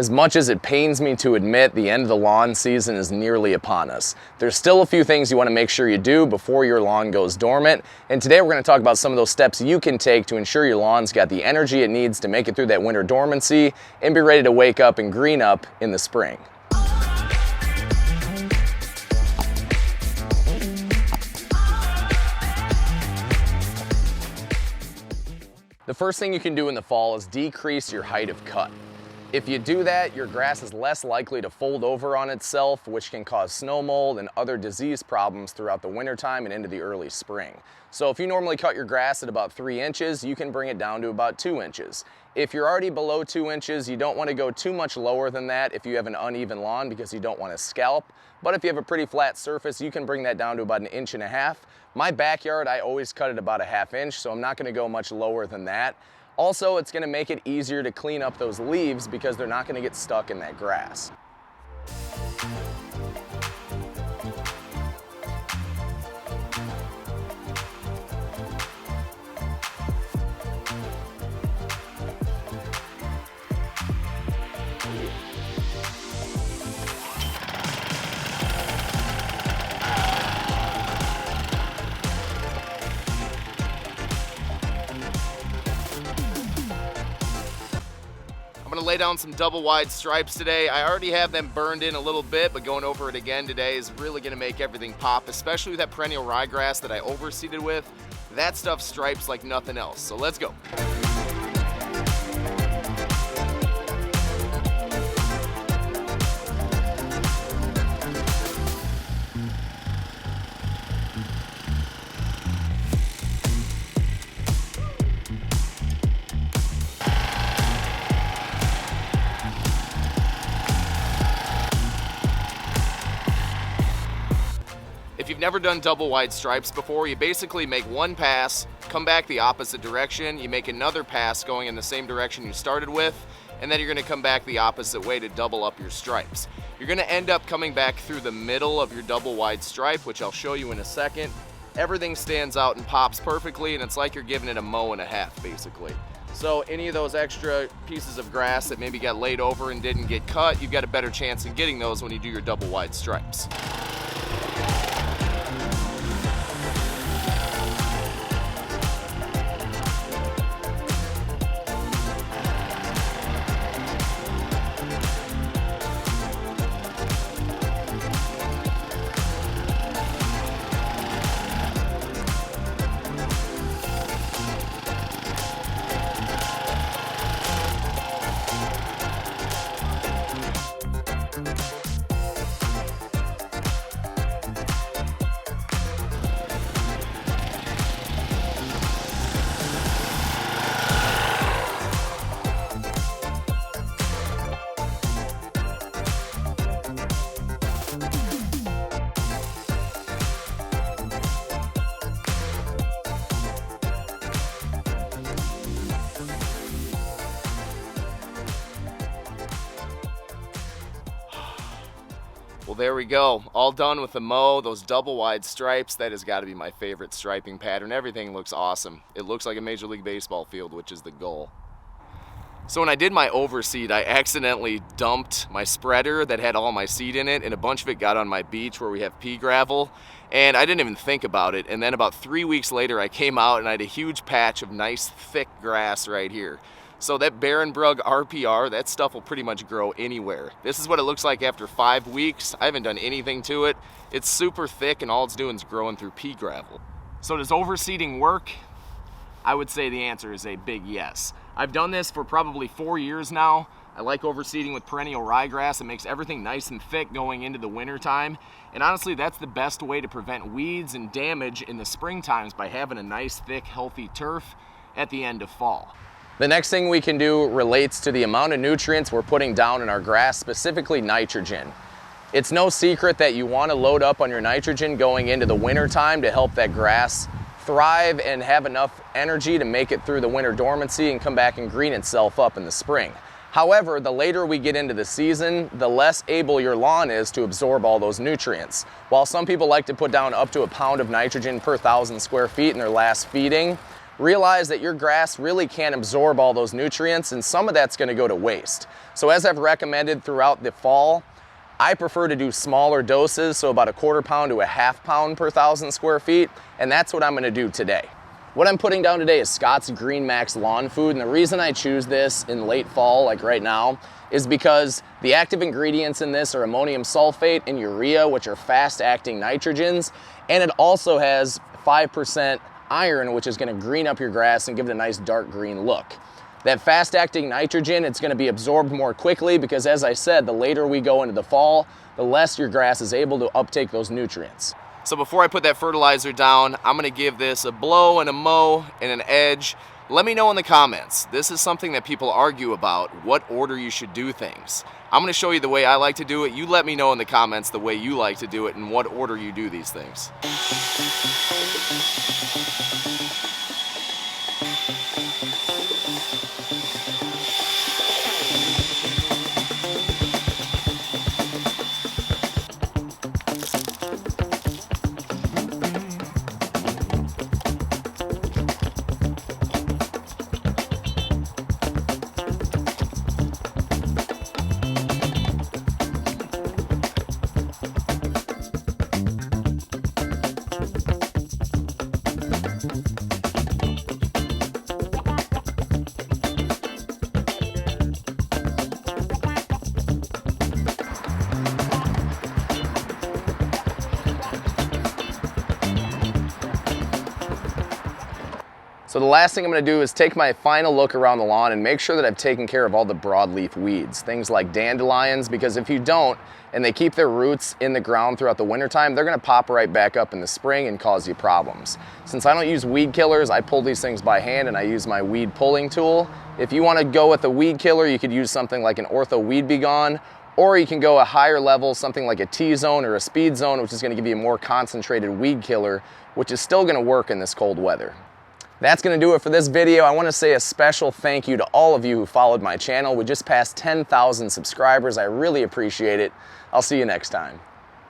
As much as it pains me to admit, the end of the lawn season is nearly upon us. There's still a few things you want to make sure you do before your lawn goes dormant, and today we're going to talk about some of those steps you can take to ensure your lawn's got the energy it needs to make it through that winter dormancy and be ready to wake up and green up in the spring. The first thing you can do in the fall is decrease your height of cut. If you do that, your grass is less likely to fold over on itself, which can cause snow mold and other disease problems throughout the wintertime and into the early spring. So if you normally cut your grass at about 3 inches, you can bring it down to about 2 inches. If you're already below 2 inches, you don't want to go too much lower than that if you have an uneven lawn because you don't want to scalp. But if you have a pretty flat surface, you can bring that down to about 1.5 inches. My backyard, I always cut it about 1/2 inch, so I'm not going to go much lower than that. Also, it's going to make it easier to clean up those leaves because they're not going to get stuck in that grass. I'm gonna lay down some double wide stripes today. I already have them burned in a little bit, but going over it again today is really gonna make everything pop, especially with that perennial ryegrass that I overseeded with. That stuff stripes like nothing else, so let's go. If you've never done double wide stripes before, you basically make one pass, come back the opposite direction, you make another pass going in the same direction you started with, and then you're gonna come back the opposite way to double up your stripes. You're gonna end up coming back through the middle of your double wide stripe, which I'll show you in a second. Everything stands out and pops perfectly, and it's like you're giving it a mow and a half, basically. So any of those extra pieces of grass that maybe got laid over and didn't get cut, you've got a better chance in getting those when you do your double wide stripes. Well, there we go. All done with the mow, those double wide stripes. That has got to be my favorite striping pattern. Everything looks awesome. It looks like a Major League Baseball field, which is the goal. So when I did my overseed, I accidentally dumped my spreader that had all my seed in it, and a bunch of it got on my beach where we have pea gravel, and I didn't even think about it. And then about 3 weeks later, I came out and I had a huge patch of nice thick grass right here. So that Barenbrug RPR, that stuff will pretty much grow anywhere. This is what it looks like after 5 weeks. I haven't done anything to it. It's super thick and all it's doing is growing through pea gravel. So does overseeding work? I would say the answer is a big yes. I've done this for probably 4 years now. I like overseeding with perennial ryegrass. It makes everything nice and thick going into the winter time. And honestly, that's the best way to prevent weeds and damage in the spring times, by having a nice, thick, healthy turf at the end of fall. The next thing we can do relates to the amount of nutrients we're putting down in our grass, specifically nitrogen. It's no secret that you want to load up on your nitrogen going into the winter time to help that grass thrive and have enough energy to make it through the winter dormancy and come back and green itself up in the spring. However, the later we get into the season, the less able your lawn is to absorb all those nutrients. While some people like to put down up to 1 pound of nitrogen per 1,000 square feet in their last feeding, realize that your grass really can't absorb all those nutrients, and some of that's going to go to waste. So as I've recommended throughout the fall, I prefer to do smaller doses, so about 1/4 pound to 1/2 pound per 1,000 square feet, and that's what I'm going to do today. What I'm putting down today is Scott's Green Max Lawn Food, and the reason I choose this in late fall, like right now, is because the active ingredients in this are ammonium sulfate and urea, which are fast-acting nitrogens, and it also has 5% iron, which is going to green up your grass and give it a nice dark green look. That fast-acting nitrogen, it's going to be absorbed more quickly because, as I said, the later we go into the fall, the less your grass is able to uptake those nutrients. So before I put that fertilizer down, I'm going to give this a blow and a mow and an edge. Let me know in the comments. This is something that people argue about, what order you should do things. I'm going to show you the way I like to do it. You let me know in the comments the way you like to do it and what order you do these things. So the last thing I'm going to do is take my final look around the lawn and make sure that I've taken care of all the broadleaf weeds, things like dandelions, because if you don't and they keep their roots in the ground throughout the wintertime, they're going to pop right back up in the spring and cause you problems. Since I don't use weed killers, I pull these things by hand and I use my weed pulling tool. If you want to go with a weed killer, you could use something like an Ortho Weed B Gone, or you can go a higher level, something like a T-Zone or a Speed Zone, which is going to give you a more concentrated weed killer, which is still going to work in this cold weather. That's going to do it for this video. I want to say a special thank you to all of you who followed my channel. We just passed 10,000 subscribers. I really appreciate it. I'll see you next time.